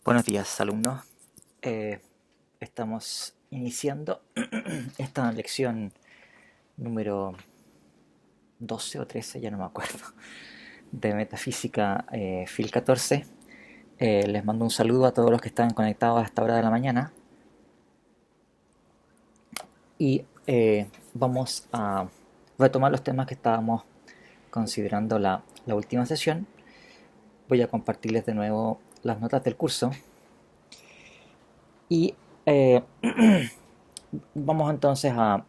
Buenos días, alumnos. Eh, Estamos iniciando esta lección número 12 o 13, ya no me acuerdo, de Metafísica FIL 14. Les mando un saludo a todos los que están conectados a esta hora de la mañana y vamos a retomar los temas que estábamos considerando la última sesión. Voy a compartirles de nuevo las notas del curso y vamos entonces a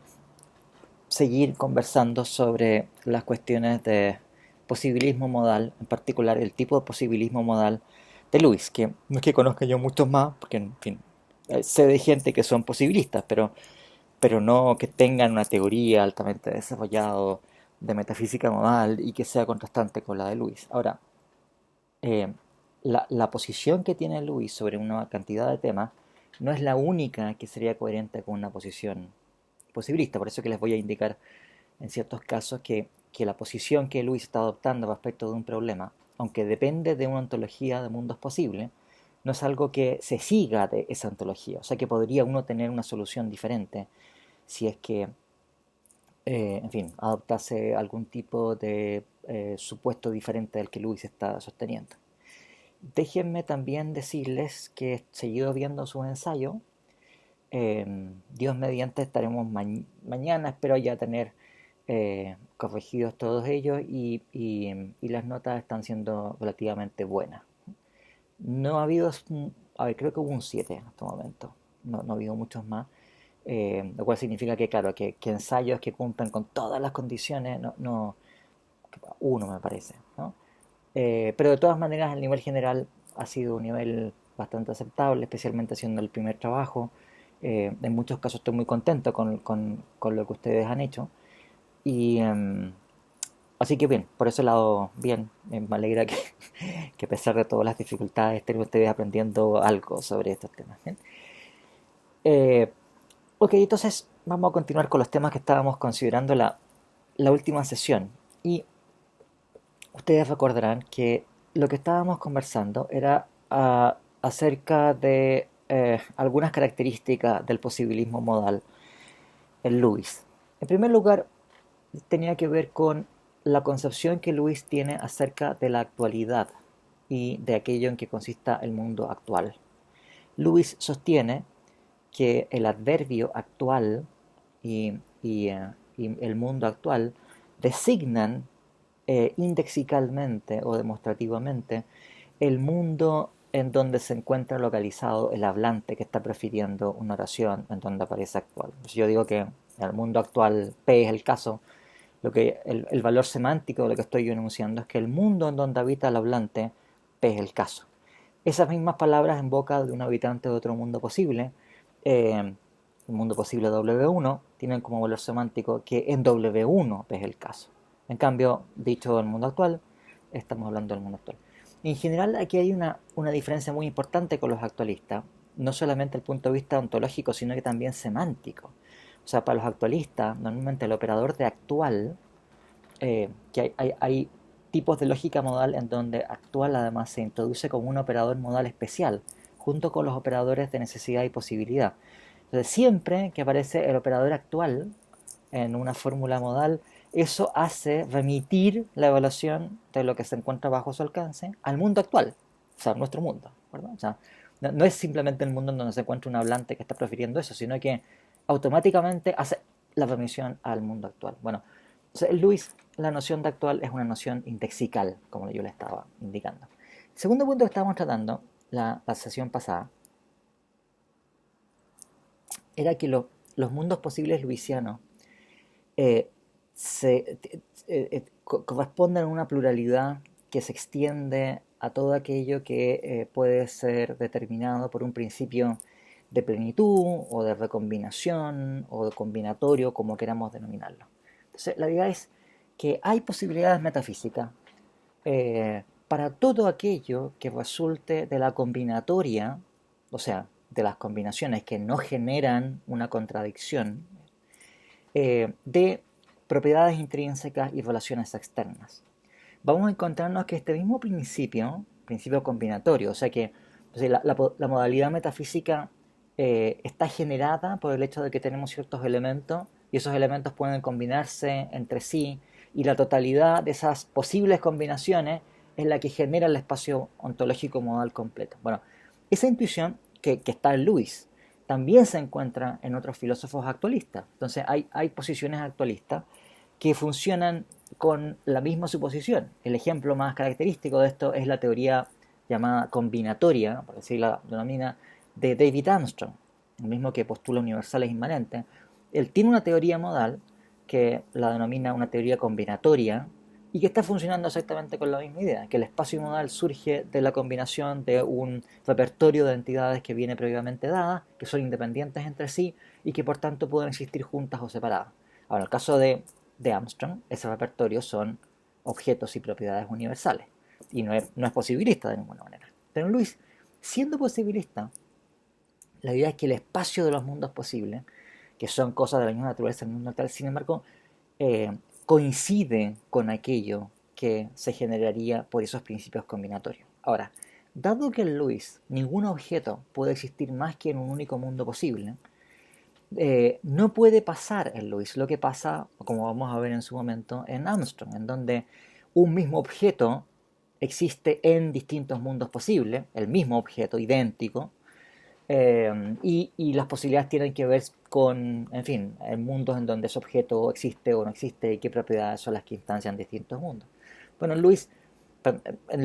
seguir conversando sobre las cuestiones de posibilismo modal, en particular el tipo de posibilismo modal de Lewis, que no es que conozca yo muchos más, porque en fin, sé de gente que son posibilistas, pero no que tengan una teoría altamente desarrollada de metafísica modal y que sea contrastante con la de Lewis. Ahora, eh, la posición que tiene Lewis sobre una cantidad de temas no es la única que sería coherente con una posición posibilista, por eso que les voy a indicar en ciertos casos que la posición que Lewis está adoptando respecto de un problema, aunque depende de una ontología de mundos posibles, no es algo que se siga de esa ontología. O sea que podría uno tener una solución diferente si es que, en fin, adoptase algún tipo de supuesto diferente del que Lewis está sosteniendo. Déjenme también decirles que he seguido viendo sus ensayos. Dios mediante estaremos mañana, espero ya tener corregidos todos ellos y las notas están siendo relativamente buenas. No ha habido, a ver, creo que hubo un 7 en este momento, no ha habido muchos más, lo cual significa que, claro, que ensayos que cumplen con todas las condiciones, uno me parece, ¿no? Pero de todas maneras el nivel general ha sido un nivel bastante aceptable, especialmente haciendo el primer trabajo. En muchos casos estoy muy contento con lo que ustedes han hecho. Y así que bien, por ese lado, bien, me alegra que a pesar de todas las dificultades estén ustedes aprendiendo algo sobre estos temas. ¿Bien? Eh, ok, entonces vamos a continuar con los temas que estábamos considerando la última sesión. Y ustedes recordarán que lo que estábamos conversando era acerca de algunas características del posibilismo modal en Lewis. En primer lugar, tenía que ver con la concepción que Lewis tiene acerca de la actualidad y de aquello en que consista el mundo actual. Lewis sostiene que el adverbio actual y, y el mundo actual designan indexicalmente o demostrativamente el mundo en donde se encuentra localizado el hablante que está prefiriendo una oración en donde aparece actual. Si yo digo que en el mundo actual P es el caso, el valor semántico de lo que estoy yo enunciando es que el mundo en donde habita el hablante P es el caso. Esas mismas palabras en boca de un habitante de otro mundo posible, el mundo posible W1, tienen como valor semántico que en W1 es el caso. En cambio, dicho del mundo actual, estamos hablando del mundo actual. En general, aquí hay una diferencia muy importante con los actualistas, no solamente el punto de vista ontológico, sino que también semántico. O sea, para los actualistas, normalmente el operador de actual, que hay tipos de lógica modal en donde actual además se introduce como un operador modal especial, junto con los operadores de necesidad y posibilidad. Entonces, siempre que aparece el operador actual en una fórmula modal, eso hace remitir la evaluación de lo que se encuentra bajo su alcance al mundo actual, o sea, nuestro mundo, ¿verdad? O sea, no es simplemente el mundo en donde se encuentra un hablante que está prefiriendo eso, sino que automáticamente hace la remisión al mundo actual. Bueno, o sea, Luis, la noción de actual es una noción indexical, como yo le estaba indicando. El segundo punto que estábamos tratando la sesión pasada era que los mundos posibles luisianos eh, corresponden a una pluralidad que se extiende a todo aquello que puede ser determinado por un principio de plenitud o de recombinación o de combinatorio, como queramos denominarlo. Entonces, la idea es que hay posibilidades metafísicas para todo aquello que resulte de la combinatoria, o sea, de las combinaciones que no generan una contradicción, de propiedades intrínsecas y relaciones externas. Vamos a encontrarnos que este mismo principio, principio combinatorio, o sea que Entonces, la modalidad metafísica está generada por el hecho de que tenemos ciertos elementos y esos elementos pueden combinarse entre sí y la totalidad de esas posibles combinaciones es la que genera el espacio ontológico modal completo. Bueno, esa intuición que está en Lewis también se encuentra en otros filósofos actualistas. Entonces hay posiciones actualistas que funcionan con la misma suposición. El ejemplo más característico de esto es la teoría llamada combinatoria, por así la denomina, de David Armstrong, el mismo que postula universales inmanentes. Él tiene una teoría modal que la denomina una teoría combinatoria y que está funcionando exactamente con la misma idea, que el espacio modal surge de la combinación de un repertorio de entidades que viene previamente dadas, que son independientes entre sí y que por tanto pueden existir juntas o separadas. Ahora, en el caso de Armstrong, ese repertorio son objetos y propiedades universales y no es posibilista de ninguna manera. Pero Luis, siendo posibilista, la idea es que el espacio de los mundos posibles, que son cosas de la misma naturaleza del mundo actual, sin embargo, coincide con aquello que se generaría por esos principios combinatorios. Ahora, dado que en Lewis ningún objeto puede existir más que en un único mundo posible, no puede pasar en Lewis lo que pasa, como vamos a ver en su momento, en Armstrong, en donde un mismo objeto existe en distintos mundos posibles, el mismo objeto idéntico, y las posibilidades tienen que ver con, en fin, en mundos en donde ese objeto existe o no existe y qué propiedades son las que instancian distintos mundos. Bueno, en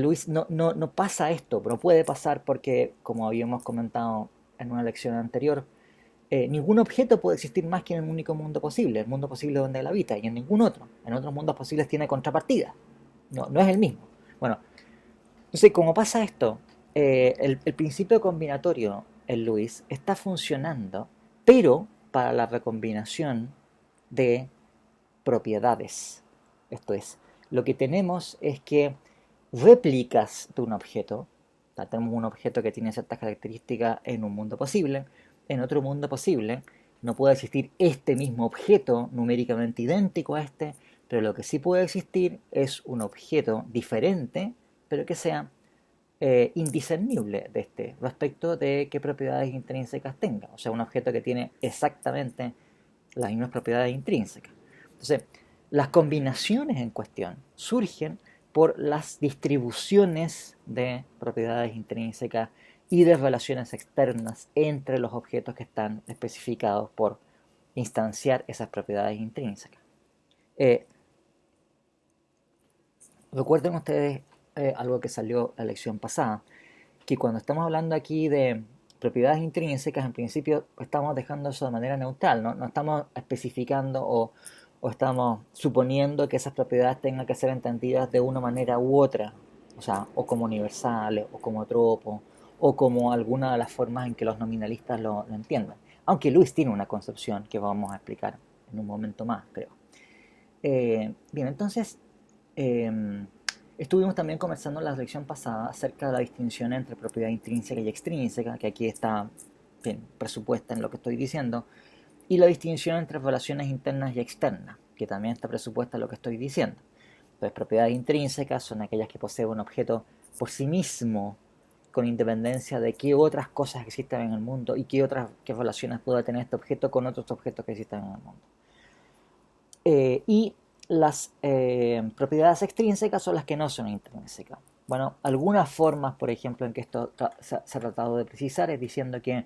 Luis no pasa esto, pero puede pasar porque, como habíamos comentado en una lección anterior, ningún objeto puede existir más que en un único mundo posible, el mundo posible donde él habita, y en ningún otro. En otros mundos posibles tiene contrapartida, no es el mismo. Bueno, entonces, como pasa esto, el principio combinatorio en Lewis está funcionando, pero para la recombinación de propiedades. Esto es, lo que tenemos es que réplicas de un objeto, o sea, tenemos un objeto que tiene ciertas características en un mundo posible, en otro mundo posible no puede existir este mismo objeto numéricamente idéntico a este, pero lo que sí puede existir es un objeto diferente, pero que sea indiscernible de este respecto de qué propiedades intrínsecas tenga. O sea, un objeto que tiene exactamente las mismas propiedades intrínsecas. Entonces, las combinaciones en cuestión surgen por las distribuciones de propiedades intrínsecas y de relaciones externas entre los objetos que están especificados por instanciar esas propiedades intrínsecas. Eh, Recuerden ustedes algo que salió la lección pasada, que cuando estamos hablando aquí de propiedades intrínsecas, en principio estamos dejando eso de manera neutral, no estamos especificando o estamos suponiendo que esas propiedades tengan que ser entendidas de una manera u otra, o sea, o como universales, o como tropos, o como alguna de las formas en que los nominalistas lo entiendan. Aunque Luis tiene una concepción que vamos a explicar en un momento más, creo. Bien, entonces, eh, estuvimos también conversando en la lección pasada acerca de la distinción entre propiedad intrínseca y extrínseca, que aquí está bien, presupuesta en lo que estoy diciendo, y la distinción entre relaciones internas y externas, que también está presupuesta en lo que estoy diciendo. Entonces, propiedades intrínsecas son aquellas que poseen un objeto por sí mismo, con independencia de qué otras cosas existen en el mundo y qué relaciones pueda tener este objeto con otros objetos que existen en el mundo. Y las propiedades extrínsecas son las que no son intrínsecas. Bueno, algunas formas, por ejemplo, en que esto se ha tratado de precisar es diciendo que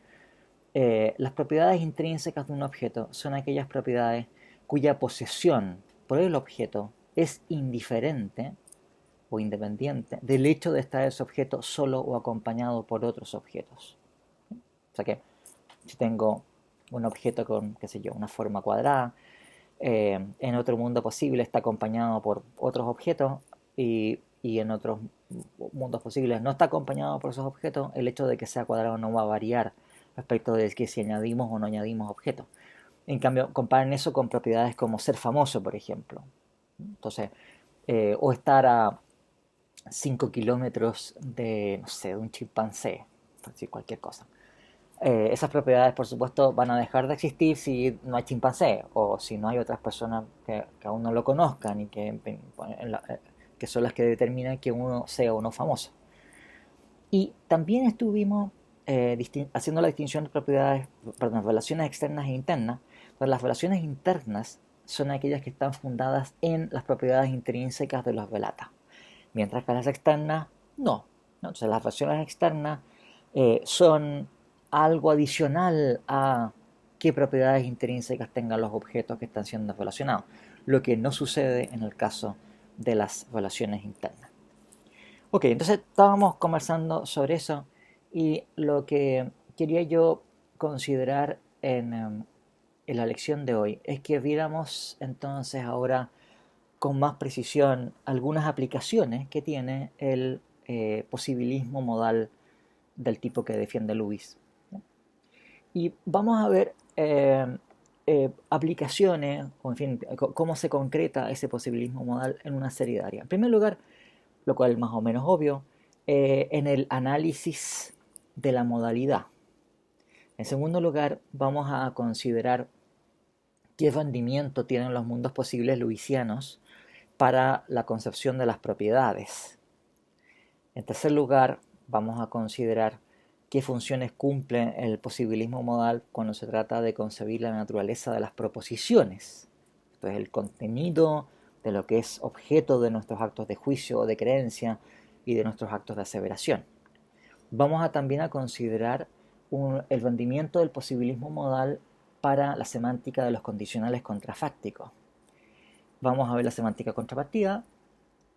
las propiedades intrínsecas de un objeto son aquellas propiedades cuya posesión por el objeto es indiferente o independiente del hecho de estar ese objeto solo o acompañado por otros objetos. O sea que si tengo un objeto con, qué sé yo, una forma cuadrada, en otro mundo posible está acompañado por otros objetos y en otros mundos posibles no está acompañado por esos objetos, el hecho de que sea cuadrado no va a variar respecto de que si añadimos o no añadimos objetos. En cambio, comparen eso con propiedades como ser famoso, por ejemplo. Entonces, o estar a 5 kilómetros de, no sé, de un chimpancé, por decir cualquier cosa. Esas propiedades, por supuesto, van a dejar de existir si no hay chimpancé o si no hay otras personas que aún no lo conozcan y que son las que determinan que uno sea o no famoso. Y también estuvimos haciendo la distinción de propiedades, perdón, relaciones externas e internas. Pero las relaciones internas son aquellas que están fundadas en las propiedades intrínsecas de los velatas, mientras que las externas no. Entonces las relaciones externas son algo adicional a qué propiedades intrínsecas tengan los objetos que están siendo relacionados, lo que no sucede en el caso de las relaciones internas. Ok, entonces estábamos conversando sobre eso y lo que quería yo considerar en la lección de hoy es que viéramos entonces ahora con más precisión algunas aplicaciones que tiene el posibilismo modal del tipo que defiende Lewis. Y vamos a ver aplicaciones, o en fin, cómo se concreta ese posibilismo modal en una serie de áreas. En primer lugar, lo cual es más o menos obvio, en el análisis de la modalidad. En segundo lugar, vamos a considerar qué rendimiento tienen los mundos posibles lewisianos para la concepción de las propiedades. En tercer lugar, vamos a considerar qué funciones cumple el posibilismo modal cuando se trata de concebir la naturaleza de las proposiciones. Esto es el contenido de lo que es objeto de nuestros actos de juicio o de creencia y de nuestros actos de aseveración. Vamos a también a considerar el rendimiento del posibilismo modal para la semántica de los condicionales contrafácticos. Vamos a ver la semántica contrapartida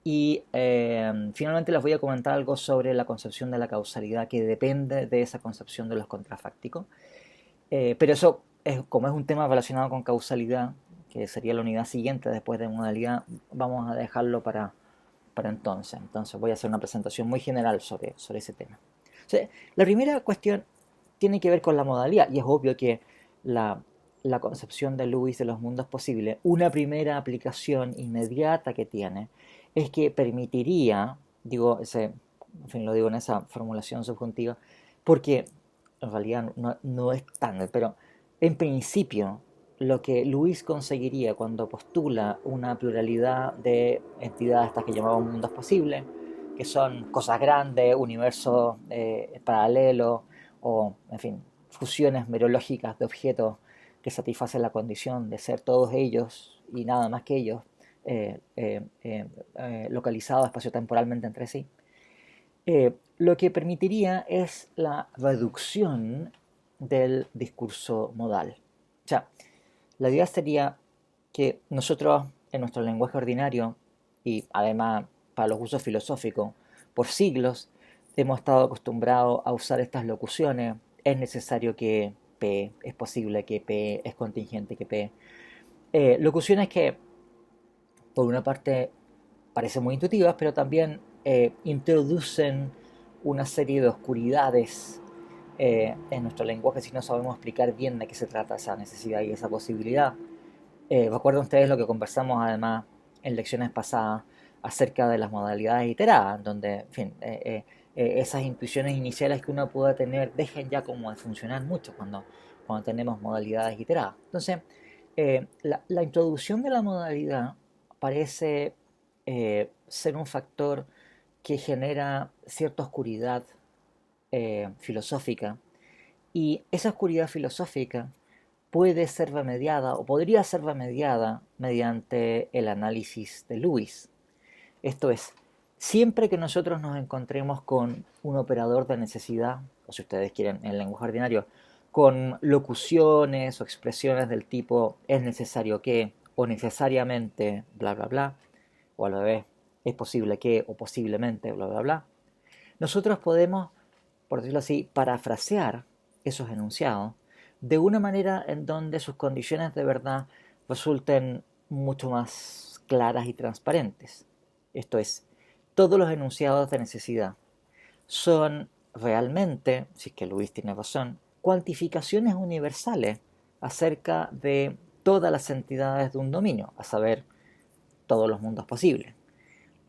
y finalmente les voy a comentar algo sobre la concepción de la causalidad que depende de esa concepción de los contrafácticos. Pero eso, como es un tema relacionado con causalidad, que sería la unidad siguiente después de modalidad, vamos a dejarlo para entonces. Entonces voy a hacer una presentación muy general sobre ese tema. O sea, la primera cuestión tiene que ver con la modalidad y es obvio que la concepción de Lewis de los mundos posibles, una primera aplicación inmediata que tiene es que permitiría, digo, en fin, lo digo en esa formulación subjuntiva, porque en realidad no es tan, pero en principio lo que Lewis conseguiría cuando postula una pluralidad de entidades, estas que llamamos mundos posibles, que son cosas grandes, universos paralelos o, en fin, fusiones merológicas de objetos que satisfacen la condición de ser todos ellos y nada más que ellos, localizados espaciotemporalmente entre sí, lo que permitiría es la reducción del discurso modal. O sea, la idea sería que nosotros en nuestro lenguaje ordinario y además para los usos filosóficos, por siglos hemos estado acostumbrados a usar estas locuciones. Es necesario que P, es posible que P, es contingente que P. Locuciones que por una parte parecen muy intuitivas, pero también introducen una serie de oscuridades en nuestro lenguaje si no sabemos explicar bien de qué se trata esa necesidad y esa posibilidad. Recuerden ustedes lo que conversamos además en lecciones pasadas acerca de las modalidades iteradas, donde, en fin, esas intuiciones iniciales que uno pueda tener dejan ya como de funcionar mucho cuando tenemos modalidades iteradas. Entonces, la introducción de la modalidad parece ser un factor que genera cierta oscuridad filosófica, y esa oscuridad filosófica puede ser remediada o podría ser remediada mediante el análisis de Lewis. Esto es, siempre que nosotros nos encontremos con un operador de necesidad, o si ustedes quieren en el lenguaje ordinario, con locuciones o expresiones del tipo es necesario que o necesariamente bla bla bla, o al revés, es posible que o posiblemente bla bla bla, nosotros podemos, por decirlo así, parafrasear esos enunciados de una manera en donde sus condiciones de verdad resulten mucho más claras y transparentes. Esto es, todos los enunciados de necesidad son realmente, si es que Luis tiene razón, cuantificaciones universales acerca de todas las entidades de un dominio, a saber, todos los mundos posibles.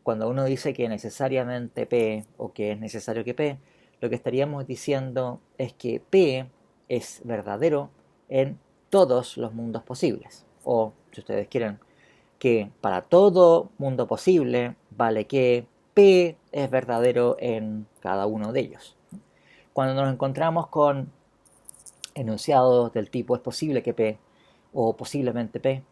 Cuando uno dice que necesariamente P o que es necesario que P, lo que estaríamos diciendo es que P es verdadero en todos los mundos posibles. O, si ustedes quieren, que para todo mundo posible vale que P es verdadero en cada uno de ellos. Cuando nos encontramos con enunciados del tipo es posible que P o posiblemente P,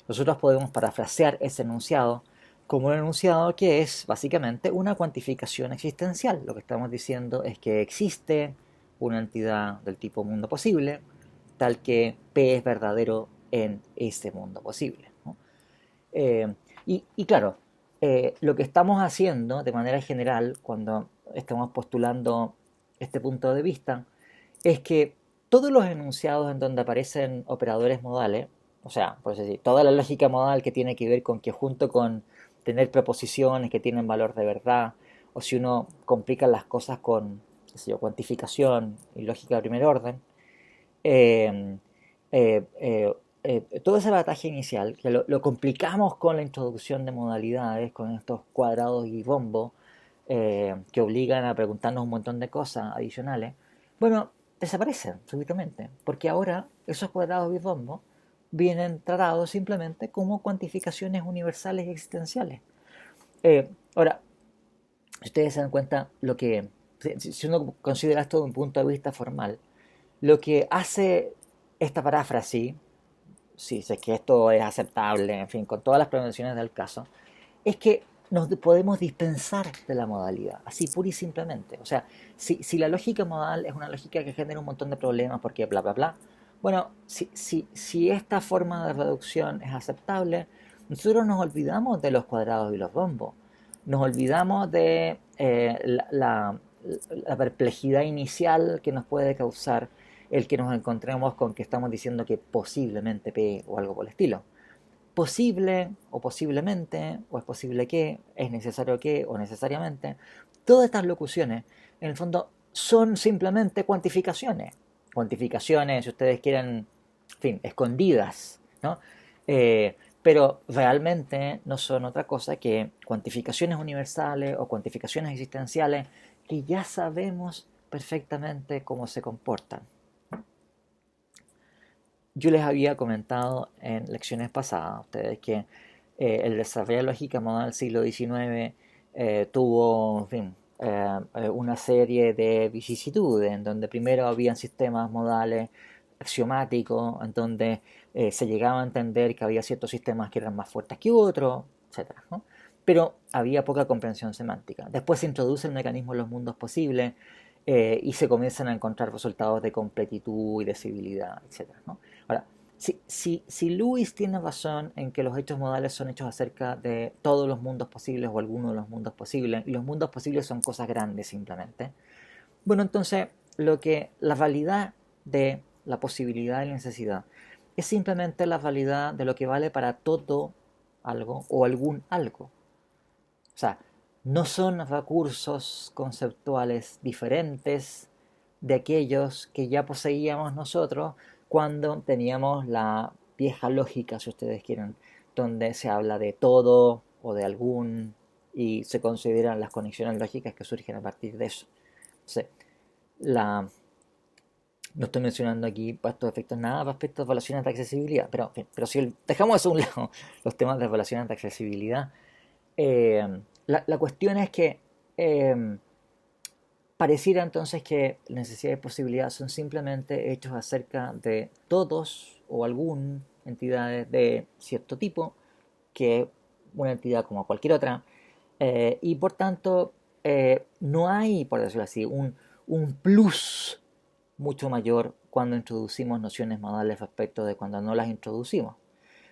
nosotros podemos parafrasear ese enunciado como un enunciado que es básicamente una cuantificación existencial. Lo que estamos diciendo es que existe una entidad del tipo mundo posible, tal que P es verdadero en ese mundo posible, ¿no? Y claro, lo que estamos haciendo de manera general cuando estamos postulando este punto de vista es que todos los enunciados en donde aparecen operadores modales, o sea, por decir, toda la lógica modal que tiene que ver con que junto con tener preposiciones que tienen valor de verdad, o si uno complica las cosas con, qué sé yo, cuantificación y lógica de primer orden, eh, eh, eh, todo ese bataje inicial, que lo complicamos con la introducción de modalidades, con estos cuadrados y bombos, que obligan a preguntarnos un montón de cosas adicionales, bueno, desaparecen súbitamente, porque ahora esos cuadrados y bombos vienen tratados simplemente como cuantificaciones universales y existenciales. Ahora, si ustedes se dan cuenta, si uno considera esto desde un punto de vista formal, lo que hace esta paráfrasis, si es que esto es aceptable, en fin, con todas las prevenciones del caso, es que nos podemos dispensar de la modalidad, así pura y simplemente. O sea, si la lógica modal es una lógica que genera un montón de problemas porque bla, bla, bla, bueno, si esta forma de reducción es aceptable, nosotros nos olvidamos de los cuadrados y los rombos, nos olvidamos de la perplejidad inicial que nos puede causar el que nos encontremos con que estamos diciendo que posiblemente P o algo por el estilo. Posible o posiblemente, o es posible que, es necesario que, o necesariamente, todas estas locuciones, en el fondo, son simplemente cuantificaciones. Cuantificaciones, si ustedes quieren, en fin, escondidas, ¿no? Pero realmente no son otra cosa que cuantificaciones universales o cuantificaciones existenciales que ya sabemos perfectamente cómo se comportan. Yo les había comentado en lecciones pasadas a ustedes que el desarrollo de lógica modal del siglo XIX tuvo, en fin, una serie de vicisitudes, en donde primero habían sistemas modales axiomáticos, en donde se llegaba a entender que había ciertos sistemas que eran más fuertes que otros, etcétera, ¿no? Pero había poca comprensión semántica. Después se introduce el mecanismo de los mundos posibles y se comienzan a encontrar resultados de completitud y de civilidad, etcétera, ¿no? Ahora, si Lewis tiene razón en que los hechos modales son hechos acerca de todos los mundos posibles o algunos de los mundos posibles, y los mundos posibles son cosas grandes simplemente, bueno, entonces la realidad de la posibilidad y la necesidad es simplemente la realidad de lo que vale para todo algo o algún algo. O sea, no son recursos conceptuales diferentes de aquellos que ya poseíamos nosotros cuando teníamos la vieja lógica, si ustedes quieren, donde se habla de todo o de algún y se consideran las conexiones lógicas que surgen a partir de eso. Entonces, no estoy mencionando aquí para estos efectos nada respecto a evaluaciones de accesibilidad, pero si dejamos eso a un lado, los temas de evaluaciones de accesibilidad, la cuestión es que pareciera entonces que necesidad y posibilidad son simplemente hechos acerca de todos o algún entidades de cierto tipo, que es una entidad como cualquier otra, y por tanto no hay, por decirlo así, un plus mucho mayor cuando introducimos nociones modales respecto de cuando no las introducimos.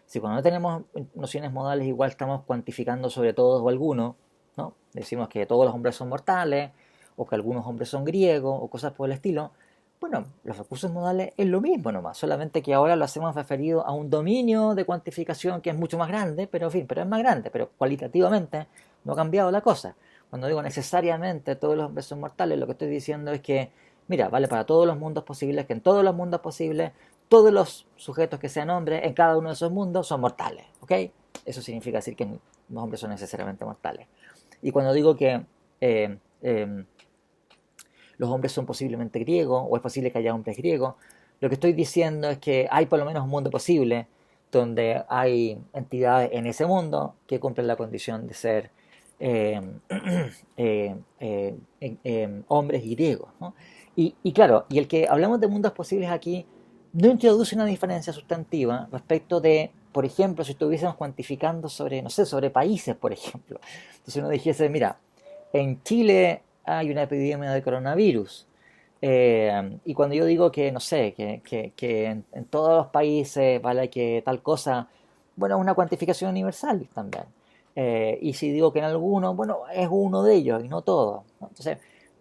Si cuando no tenemos nociones modales igual estamos cuantificando sobre todos o algunos, ¿no? Decimos que todos los hombres son mortales, o que algunos hombres son griegos, o cosas por el estilo. Bueno, los recursos modales es lo mismo nomás, solamente que ahora lo hacemos referido a un dominio de cuantificación que es mucho más grande, pero en fin, pero es más grande, pero cualitativamente no ha cambiado la cosa. Cuando digo necesariamente todos los hombres son mortales, lo que estoy diciendo es que, mira, vale para todos los mundos posibles, que en todos los mundos posibles, todos los sujetos que sean hombres en cada uno de esos mundos son mortales, ¿ok? Eso significa decir que los hombres son necesariamente mortales. Y cuando digo que eh, eh, los hombres son posiblemente griegos, o es posible que haya hombres griegos, lo que estoy diciendo es que hay por lo menos un mundo posible donde hay entidades en ese mundo que cumplen la condición de ser eh, hombres griegos, ¿no? Y claro, y el que hablamos de mundos posibles aquí no introduce una diferencia sustantiva respecto de, por ejemplo, si estuviésemos cuantificando sobre, no sé, sobre países, por ejemplo. Entonces uno dijese, mira, en Chile hay una epidemia de coronavirus. Y cuando yo digo que, no sé, que en todos los países vale que tal cosa, bueno, es una cuantificación universal también. Y si digo que en algunos, bueno, es uno de ellos y no todos, ¿no? Entonces,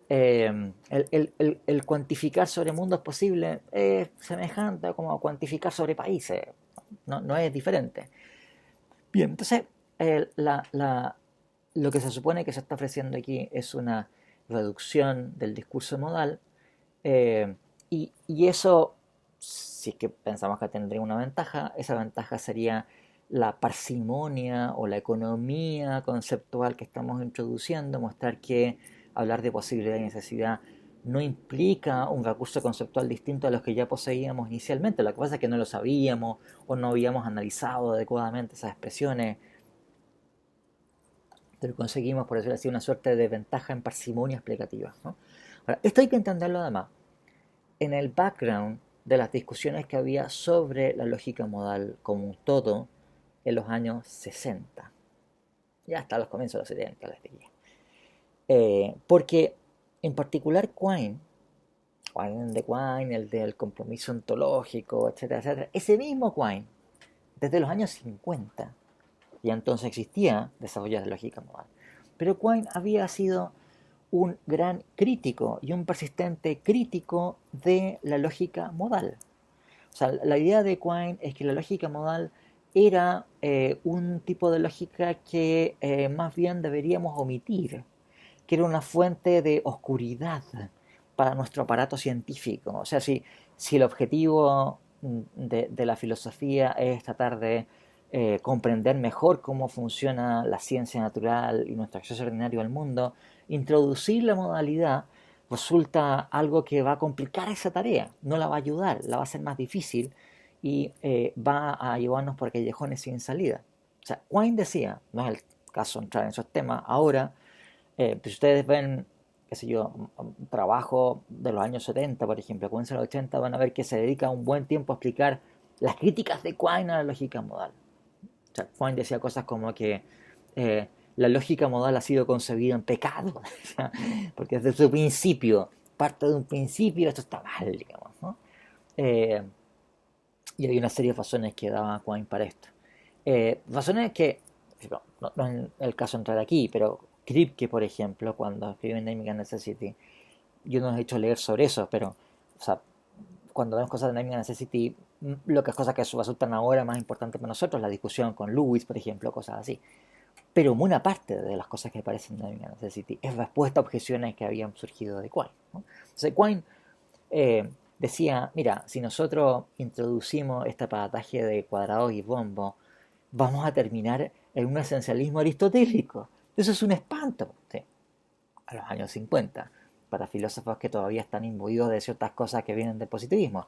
el cuantificar sobre mundos posibles es semejante como cuantificar sobre países, no, no es diferente. Bien, entonces, eh, la, la, lo que se supone que se está ofreciendo aquí es una reducción del discurso modal, y eso, si es que pensamos que tendría una ventaja, esa ventaja sería la parsimonia o la economía conceptual que estamos introduciendo, mostrar que hablar de posibilidad y necesidad no implica un recurso conceptual distinto a los que ya poseíamos inicialmente. Lo que pasa es que no lo sabíamos o no habíamos analizado adecuadamente esas expresiones, pero conseguimos, por decirlo así, una suerte de ventaja en parsimonia explicativa, ¿no? Ahora, esto hay que entenderlo además en el background de las discusiones que había sobre la lógica modal como un todo en los años 60, ya hasta los comienzos de los 70, les diría. Porque en particular Quine de Quine, el del compromiso ontológico, etcétera, etcétera, ese mismo Quine, desde los años 50, ya entonces existía desarrollo de lógica modal. Pero Quine había sido un gran crítico y un persistente crítico de la lógica modal. O sea, la idea de Quine es que la lógica modal era un tipo de lógica que más bien deberíamos omitir, que era una fuente de oscuridad para nuestro aparato científico. O sea, si el objetivo de la filosofía es tratar de comprender mejor cómo funciona la ciencia natural y nuestro acceso ordinario al mundo, introducir la modalidad resulta algo que va a complicar esa tarea, no la va a ayudar, la va a hacer más difícil y va a llevarnos por callejones sin salida. O sea, Quine decía, no es el caso entrar en esos temas ahora, pues ustedes ven, qué sé yo, un trabajo de los años 70, por ejemplo, comienza de los 80, van a ver que se dedica un buen tiempo a explicar las críticas de Quine a la lógica modal. O sea, Quine decía cosas como que la lógica modal ha sido concebida en pecado, porque desde su principio, parte de un principio, esto está mal, digamos, ¿no? Eh, y hay una serie de razones que daba Quine para esto. Razones que, no es el caso de entrar aquí, pero Kripke, por ejemplo, cuando escribe Naming and Necessity, yo no he hecho leer sobre eso, pero o sea, cuando vemos cosas de Naming and Necessity, lo que es cosas que resultan ahora más importantes para nosotros, la discusión con Lewis, por ejemplo, cosas así. Pero buena parte de las cosas que aparecen en Naming and Necessity es respuesta a objeciones que habían surgido de Quine, ¿no? Entonces Quine decía, mira, si nosotros introducimos este aparataje de cuadrados y bombos, vamos a terminar en un esencialismo aristotélico. Eso es un espanto, ¿sí? A los años 50, para filósofos que todavía están imbuidos de ciertas cosas que vienen del positivismo.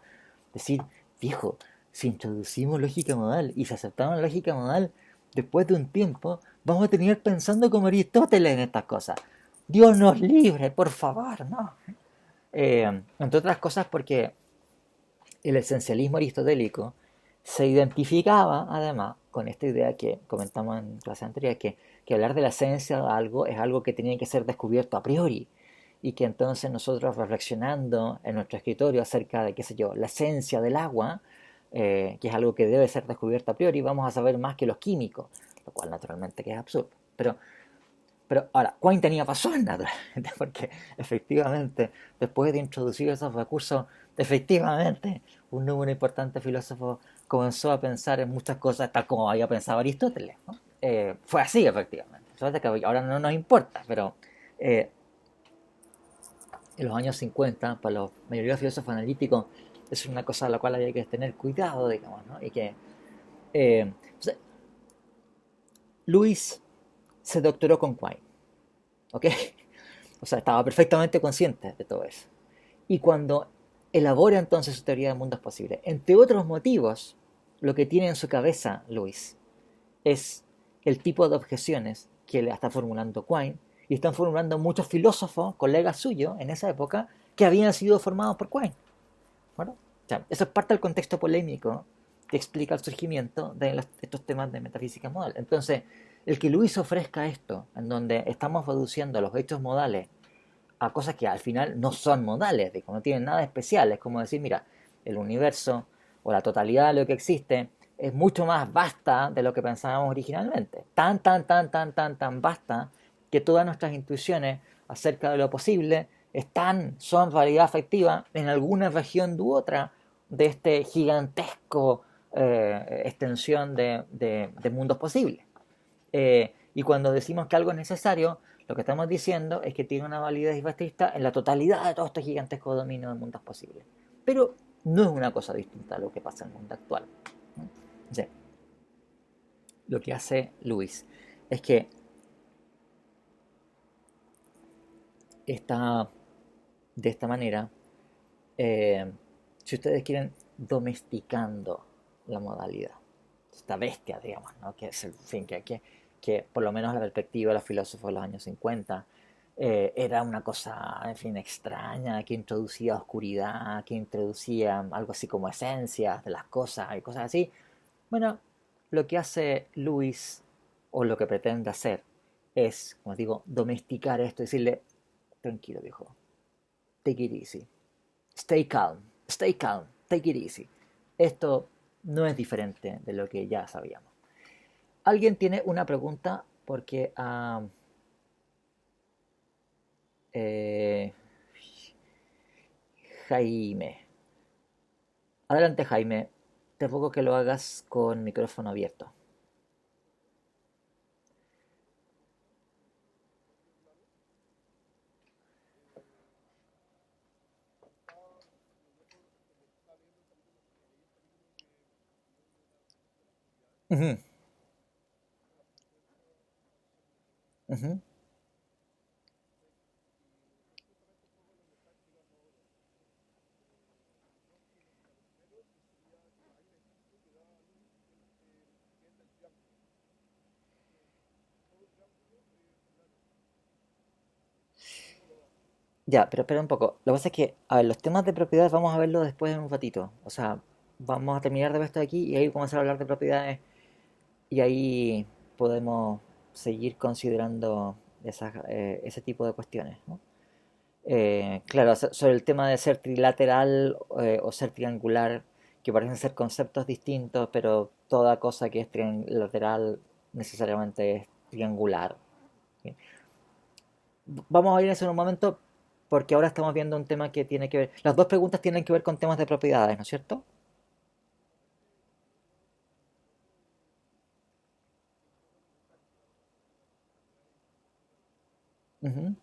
Decir, viejo, si introducimos lógica modal y si aceptamos lógica modal, después de un tiempo vamos a terminar pensando como Aristóteles en estas cosas. Dios nos libre, por favor, ¿no? Entre otras cosas porque el esencialismo aristotélico se identificaba además con esta idea que comentamos en clase anterior, que hablar de la esencia de algo es algo que tenía que ser descubierto a priori, y que entonces nosotros reflexionando en nuestro escritorio acerca de, qué sé yo, la esencia del agua, que es algo que debe ser descubierto a priori, vamos a saber más que los químicos, lo cual naturalmente que es absurdo. Pero ahora, Quine tenía razón, naturalmente, porque efectivamente, después de introducir esos recursos, efectivamente, un número importante de filósofos comenzó a pensar en muchas cosas tal como había pensado Aristóteles, ¿no? Fue así, efectivamente. Solo que ahora no nos importa, pero eh, en los años 50, para la mayoría de los filósofos analíticos, es una cosa a la cual había que tener cuidado, digamos, ¿no? Y que o sea, Luis se doctoró con Quine, ¿ok? O sea, estaba perfectamente consciente de todo eso. Y cuando elabora entonces su teoría de mundos posibles, entre otros motivos, lo que tiene en su cabeza Luis es el tipo de objeciones que le está formulando Quine, y están formulando muchos filósofos, colegas suyos en esa época, que habían sido formados por Quine. ¿Bueno? O sea, eso es parte del contexto polémico que explica el surgimiento de estos temas de metafísica modal. Entonces, el que Luis ofrezca esto, en donde estamos reduciendo los hechos modales a cosas que al final no son modales, digo, no tienen nada especial, es como decir, mira, el universo o la totalidad de lo que existe es mucho más vasta de lo que pensábamos originalmente. Tan vasta que todas nuestras intuiciones acerca de lo posible son realidad efectiva en alguna región u otra de este gigantesco extensión de mundos posibles. Y cuando decimos que algo es necesario, lo que estamos diciendo es que tiene una validez bastista en la totalidad de todo este gigantesco dominio de mundos posibles. Pero no es una cosa distinta a lo que pasa en el mundo actual. Entonces, lo que hace Luis es que está de esta manera, si ustedes quieren, domesticando la modalidad. Esta bestia, digamos, ¿no? Que es el fin, que por lo menos la perspectiva de los filósofos de los años 50 era una cosa, en fin, extraña, que introducía oscuridad, que introducía algo así como esencias de las cosas y cosas así. Bueno, lo que hace Luis, o lo que pretende hacer, es, como digo, domesticar esto, decirle, tranquilo viejo, take it easy, stay calm, take it easy. Esto no es diferente de lo que ya sabíamos. ¿Alguien tiene una pregunta? Porque eh, Jaime. Adelante, Jaime. Te ruego que lo hagas con micrófono abierto. Ujú, ujú. Ya, pero espera un poco. Lo que pasa es que, a ver, los temas de propiedades vamos a verlos después en un ratito. O sea, vamos a terminar de ver esto de aquí y ahí comenzar a hablar de propiedades y ahí podemos seguir considerando ese tipo de cuestiones, ¿no? Claro, sobre el tema de ser trilateral o ser triangular, que parecen ser conceptos distintos, pero toda cosa que es trilateral necesariamente es triangular. ¿Sí? Vamos a ir a eso en un momento porque ahora estamos viendo un tema que tiene que ver. Las dos preguntas tienen que ver con temas de propiedades, ¿no es cierto? Ujú.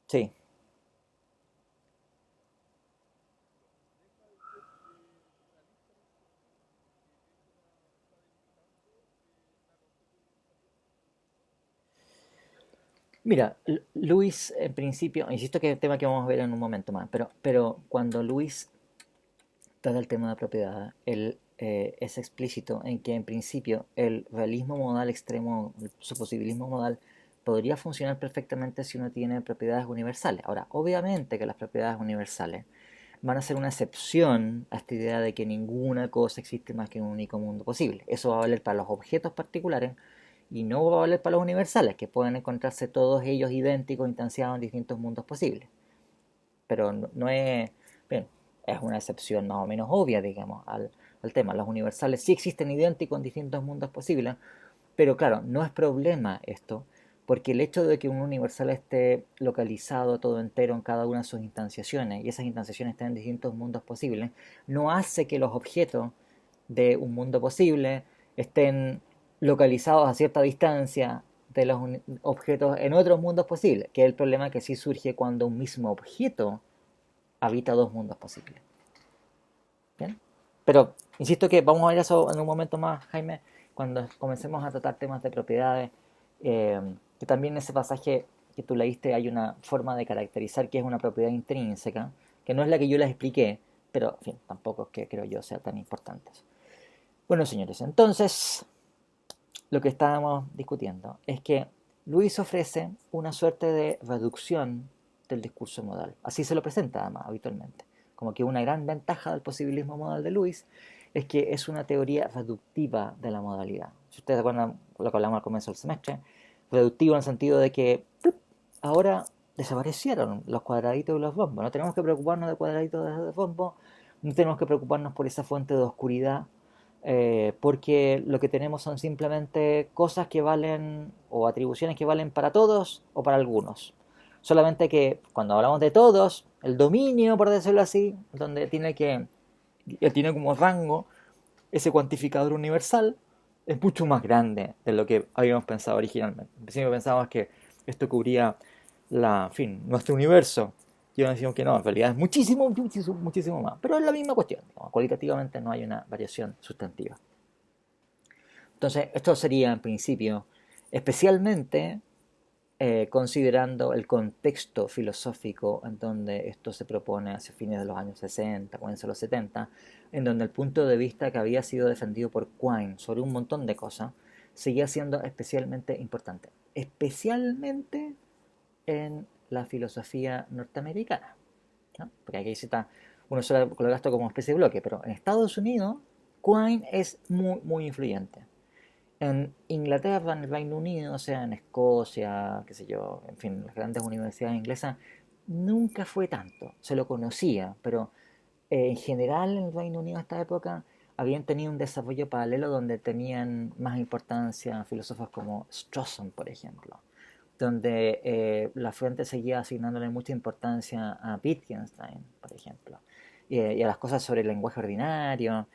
Sí. Mira, Luis, en principio, insisto que es el tema que vamos a ver en un momento más, pero cuando Luis trata el tema de propiedad, él es explícito en que en principio el realismo modal extremo, el suposibilismo modal, podría funcionar perfectamente si uno tiene propiedades universales. Ahora, obviamente que las propiedades universales van a ser una excepción a esta idea de que ninguna cosa existe más que un único mundo posible. Eso va a valer para los objetos particulares y no va a valer para los universales, que pueden encontrarse todos ellos idénticos, instanciados en distintos mundos posibles. Pero no es, bien, es una excepción más o menos obvia, digamos, al tema. Los universales sí existen idénticos en distintos mundos posibles, pero claro, no es problema esto, porque el hecho de que un universal esté localizado todo entero en cada una de sus instanciaciones y esas instanciaciones estén en distintos mundos posibles, no hace que los objetos de un mundo posible estén localizados a cierta distancia de los objetos en otros mundos posibles, que es el problema que sí surge cuando un mismo objeto habita dos mundos posibles. ¿Bien? Pero insisto que vamos a ver eso en un momento más, Jaime, cuando comencemos a tratar temas de propiedades Que también en ese pasaje que tú leíste hay una forma de caracterizar que es una propiedad intrínseca, que no es la que yo les expliqué, pero en fin, tampoco es que creo yo sea tan importante. Bueno, señores, entonces lo que estábamos discutiendo es que Luis ofrece una suerte de reducción del discurso modal. Así se lo presenta además habitualmente. Como que una gran ventaja del posibilismo modal de Luis es que es una teoría reductiva de la modalidad. Si ustedes recuerdan lo que hablamos al comienzo del semestre, reductivo en el sentido de que ahora desaparecieron los cuadraditos y los bombos. No tenemos que preocuparnos de cuadraditos de bombos, no tenemos que preocuparnos por esa fuente de oscuridad, porque lo que tenemos son simplemente cosas que valen o atribuciones que valen para todos o para algunos. Solamente que cuando hablamos de todos, el dominio, por decirlo así, donde tiene como rango ese cuantificador universal, es mucho más grande de lo que habíamos pensado originalmente. Siempre pensábamos que esto cubría en fin, nuestro universo. Y ahora decimos que no, en realidad es muchísimo, muchísimo, muchísimo más. Pero es la misma cuestión. Cualitativamente no hay una variación sustantiva. Entonces, esto sería en principio, especialmente considerando el contexto filosófico en donde esto se propone hacia fines de los años 60, comienzo de los 70, en donde el punto de vista que había sido defendido por Quine sobre un montón de cosas seguía siendo especialmente importante, especialmente en la filosofía norteamericana, ¿no? Porque aquí está, uno suele colocar esto como especie de bloque, pero en Estados Unidos Quine es muy, muy influyente. En Inglaterra, en el Reino Unido, o sea, en Escocia, qué sé yo, en fin, las grandes universidades inglesas, nunca fue tanto. Se lo conocía, pero en general en el Reino Unido a esta época habían tenido un desarrollo paralelo donde tenían más importancia filósofos como Strawson, por ejemplo, donde la fuente seguía asignándole mucha importancia a Wittgenstein, por ejemplo, y a las cosas sobre el lenguaje ordinario,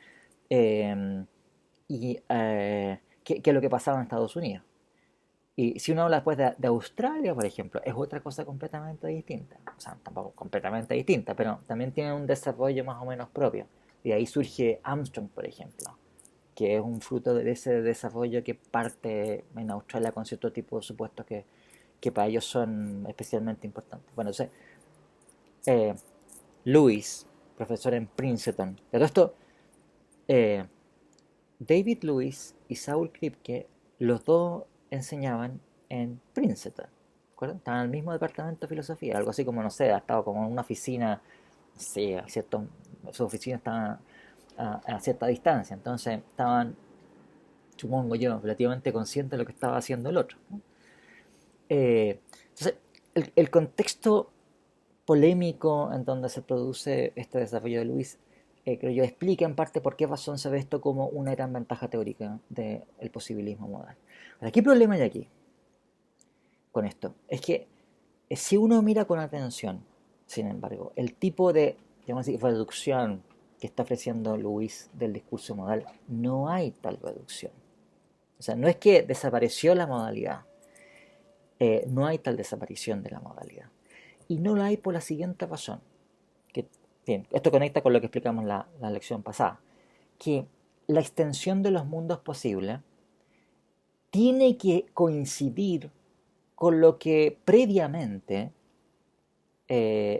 eh, y qué es lo que pasaba en Estados Unidos. Y si uno habla después de Australia, por ejemplo, es otra cosa completamente distinta. O sea, tampoco completamente distinta, pero también tiene un desarrollo más o menos propio. Y ahí surge Armstrong, por ejemplo, que es un fruto de ese desarrollo que parte en Australia con cierto tipo de supuestos que para ellos son especialmente importantes. Bueno, entonces, eh, Lewis, profesor en Princeton. De todo esto, eh, David Lewis y Saul Kripke, los dos enseñaban en Princeton. ¿De acuerdo? Estaban en el mismo departamento de filosofía, algo así como, no sé, ha estado como en una oficina, sí, su oficina estaba a cierta distancia, entonces estaban, supongo yo, relativamente conscientes de lo que estaba haciendo el otro, ¿no? Entonces, el contexto polémico en donde se produce este desarrollo de Lewis, creo yo, explica en parte por qué razón se ve esto como una gran ventaja teórica del posibilismo modal. Ahora, ¿qué problema hay aquí con esto? Es que si uno mira con atención, sin embargo, el tipo de, digamos así, reducción que está ofreciendo Lewis del discurso modal, no hay tal reducción. O sea, no es que desapareció la modalidad, no hay tal desaparición de la modalidad. Y no la hay por la siguiente razón. Que, bien, esto conecta con lo que explicamos la lección pasada, que la extensión de los mundos posibles tiene que coincidir con lo que previamente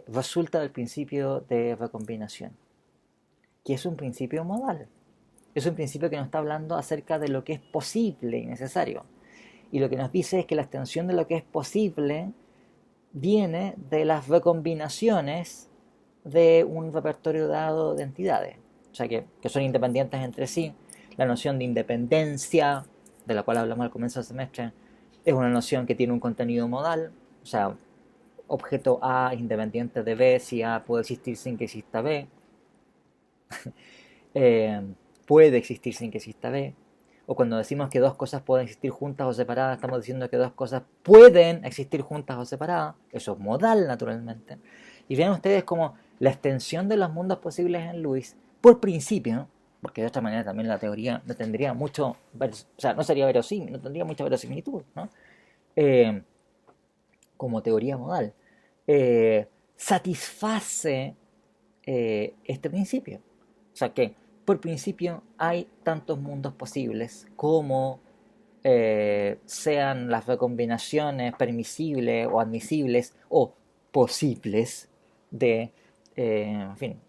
resulta del principio de recombinación, que es un principio modal. Es un principio que nos está hablando acerca de lo que es posible y necesario. Y lo que nos dice es que la extensión de lo que es posible viene de las recombinaciones de un repertorio dado de entidades, o sea, que son independientes entre sí. La noción de independencia, de la cual hablamos al comienzo del semestre, es una noción que tiene un contenido modal, o sea, objeto A independiente de B, si A puede existir sin que exista B, eh, puede existir sin que exista B. O cuando decimos que dos cosas pueden existir juntas o separadas, estamos diciendo que dos cosas pueden existir juntas o separadas. Eso es modal, naturalmente. Y vean ustedes como la extensión de los mundos posibles en Lewis, por principio, porque de otra manera también la teoría no tendría mucho, o sea, no sería verosímil, no tendría mucha verosimilitud, ¿no? Eh, como teoría modal, satisface este principio. O sea que, por principio, hay tantos mundos posibles como sean las recombinaciones permisibles o admisibles o posibles de, en fin,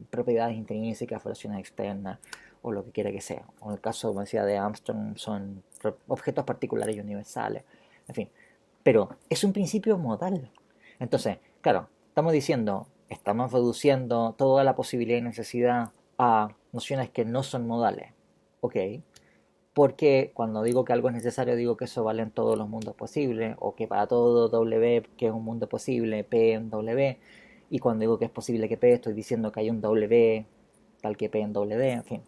propiedades intrínsecas, relaciones externas o lo que quiera que sea. O en el caso, como decía, de Armstrong, son objetos particulares y universales. En fin, pero es un principio modal. Entonces, claro, estamos diciendo, estamos reduciendo toda la posibilidad y necesidad a nociones que no son modales. Ok, porque cuando digo que algo es necesario, digo que eso vale en todos los mundos posibles, o que para todo W, que es un mundo posible, P en W, y cuando digo que es posible que P, estoy diciendo que hay un W tal que P en W, en fin.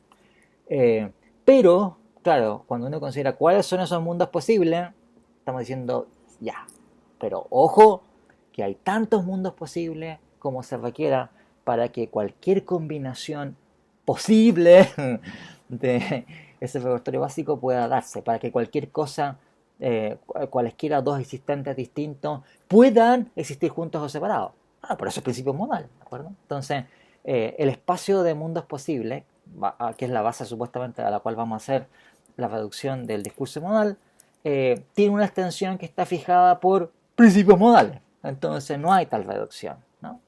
Pero, claro, cuando uno considera cuáles son esos mundos posibles, estamos diciendo, ya, pero ojo, que hay tantos mundos posibles como se requiera para que cualquier combinación posible de ese repertorio básico pueda darse, para que cualquier cosa, cualesquiera dos existentes distintos, puedan existir juntos o separados. Por eso es principio modal, ¿de acuerdo? Entonces, el espacio de mundos posibles, que es la base supuestamente a la cual vamos a hacer la reducción del discurso modal, tiene una extensión que está fijada por principios modales. Entonces no hay tal reducción, ¿no?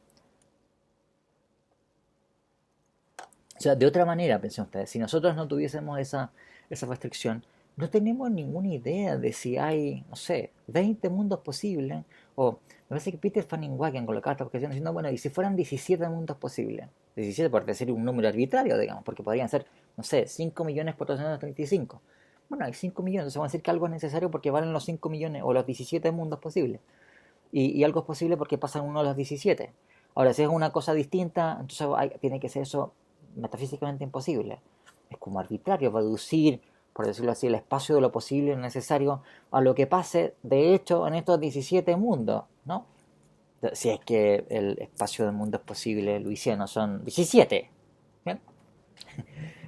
O sea, de otra manera, pensen ustedes, si nosotros no tuviésemos esa restricción, no tenemos ninguna idea de si hay, no sé, 20 mundos posibles, o me parece que Peter Fanning-Wagen colocaba esta cuestión diciendo, bueno, y si fueran 17 mundos posibles, 17 por decir un número arbitrario, digamos, porque podrían ser, no sé, 5.435.000. Bueno, hay 5 millones, entonces vamos a decir que algo es necesario porque valen los 5 millones o los 17 mundos posibles. Y algo es posible porque pasan uno de los 17. Ahora, si es una cosa distinta, entonces tiene que ser eso metafísicamente imposible. Es como arbitrario reducir, por decirlo así, el espacio de lo posible y necesario a lo que pase, de hecho, en estos 17 mundos, ¿no? Si es que el espacio del mundo es posible, luisiano, son 17. ¿Bien?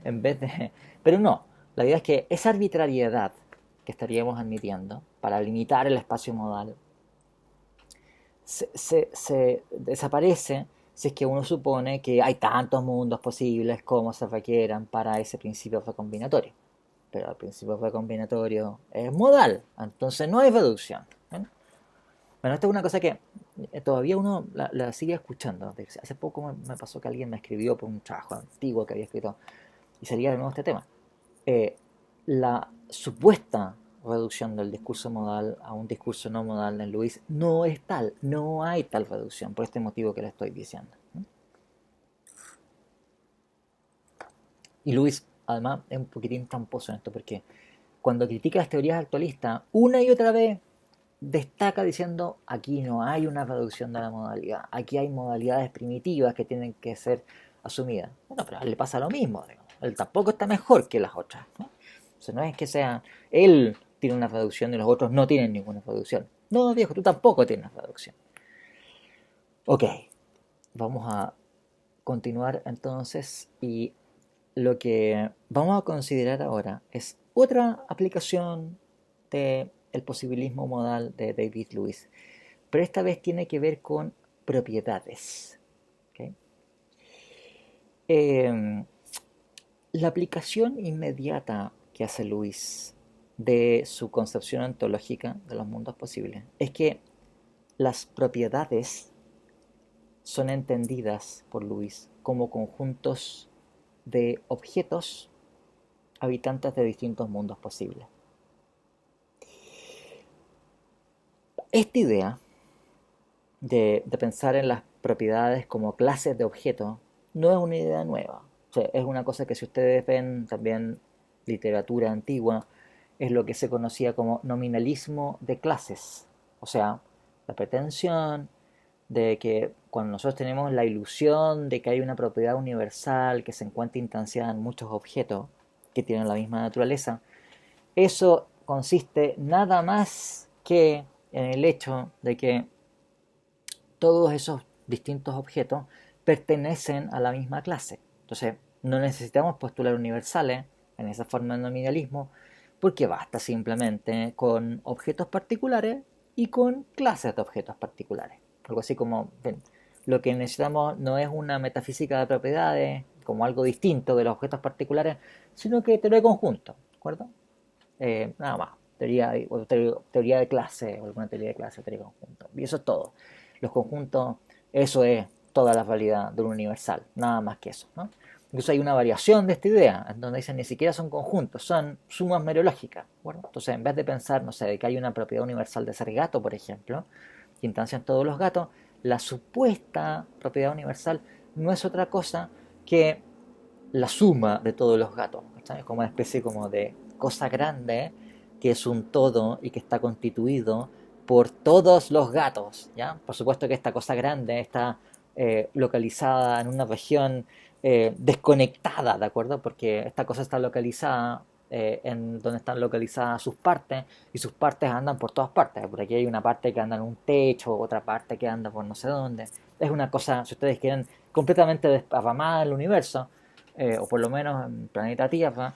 En vez de... Pero no, la idea es que esa arbitrariedad que estaríamos admitiendo para limitar el espacio modal se desaparece si es que uno supone que hay tantos mundos posibles como se requieran para ese principio recombinatorio. Pero el principio recombinatorio es modal, entonces no hay reducción. ¿Eh? Bueno, esta es una cosa que todavía uno la sigue escuchando. Hace poco me pasó que alguien me escribió por un trabajo antiguo que había escrito y salía de nuevo este tema. eh, la supuesta reducción del discurso modal a un discurso no modal en Luis no es tal, no hay tal reducción, por este motivo que le estoy diciendo. Y Luis, además, es un poquitín tramposo en esto, porque cuando critica las teorías actualistas, una y otra vez destaca diciendo aquí no hay una reducción de la modalidad, aquí hay modalidades primitivas que tienen que ser asumidas. Bueno, pero a él le pasa lo mismo, digamos. Él tampoco está mejor que las otras, ¿no? O sea, no es que sea él tiene una reducción y los otros no tienen ninguna reducción. No, viejo, tú tampoco tienes reducción. Ok, vamos a continuar entonces y lo que vamos a considerar ahora es otra aplicación del posibilismo modal de David Lewis, pero esta vez tiene que ver con propiedades. ¿Okay? Eh, la aplicación inmediata que hace Lewis de su concepción ontológica de los mundos posibles es que las propiedades son entendidas por Lewis como conjuntos de objetos habitantes de distintos mundos posibles. Esta idea de pensar en las propiedades como clases de objetos no es una idea nueva. O sea, es una cosa que si ustedes ven también literatura antigua, es lo que se conocía como nominalismo de clases. O sea, la pretensión de que cuando nosotros tenemos la ilusión de que hay una propiedad universal que se encuentra instanciada en muchos objetos que tienen la misma naturaleza, eso consiste nada más que en el hecho de que todos esos distintos objetos pertenecen a la misma clase. Entonces, no necesitamos postular universales en esa forma de nominalismo, porque basta simplemente con objetos particulares y con clases de objetos particulares. Algo así como, ven, lo que necesitamos no es una metafísica de propiedades, como algo distinto de los objetos particulares, sino que teoría de conjunto, ¿de acuerdo? nada más. Teoría de clase, o alguna teoría de clase, teoría de conjunto. Y eso es todo. Los conjuntos, eso es toda la validad de un universal, nada más que eso, ¿no? Incluso hay una variación de esta idea, en donde dicen ni siquiera son conjuntos, son sumas merológicas. Bueno, entonces en vez de pensar, no sé, de que hay una propiedad universal de ser gato, por ejemplo, que instancian todos los gatos, la supuesta propiedad universal no es otra cosa que la suma de todos los gatos. ¿Sabes? Como una especie como de cosa grande que es un todo y que está constituido por todos los gatos. ¿Ya? Por supuesto que esta cosa grande está localizada en una región desconectada, ¿de acuerdo? Porque esta cosa está localizada en donde están localizadas sus partes, y sus partes andan por todas partes. Por aquí hay una parte que anda en un techo, otra parte que anda por no sé dónde. Es una cosa, si ustedes quieren, completamente desparramada en el universo, o por lo menos en el planeta Tierra.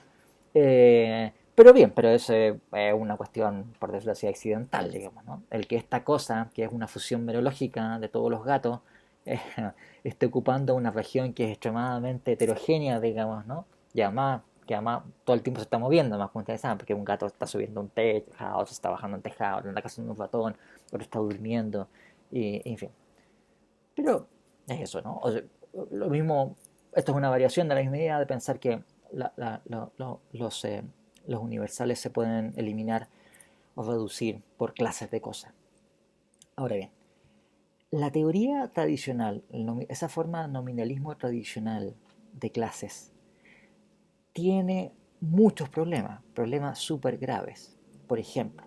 Pero bien, pero eso es una cuestión, por decirlo así, accidental, digamos, ¿no? El que esta cosa, que es una fusión merológica de todos los gatos, eh, esté ocupando una región que es extremadamente heterogénea, digamos, ¿no? Y además, que además todo el tiempo se está moviendo, más como ustedes saben, porque un gato está subiendo un tejado, otro está bajando un tejado, en la casa de un ratón, otro está durmiendo, y en fin. Pero es eso, ¿no? O sea, lo mismo, esto es una variación de la misma idea de pensar que los universales se pueden eliminar o reducir por clases de cosas. Ahora bien, la teoría tradicional, esa forma de nominalismo tradicional de clases, tiene muchos problemas, problemas súper graves. Por ejemplo,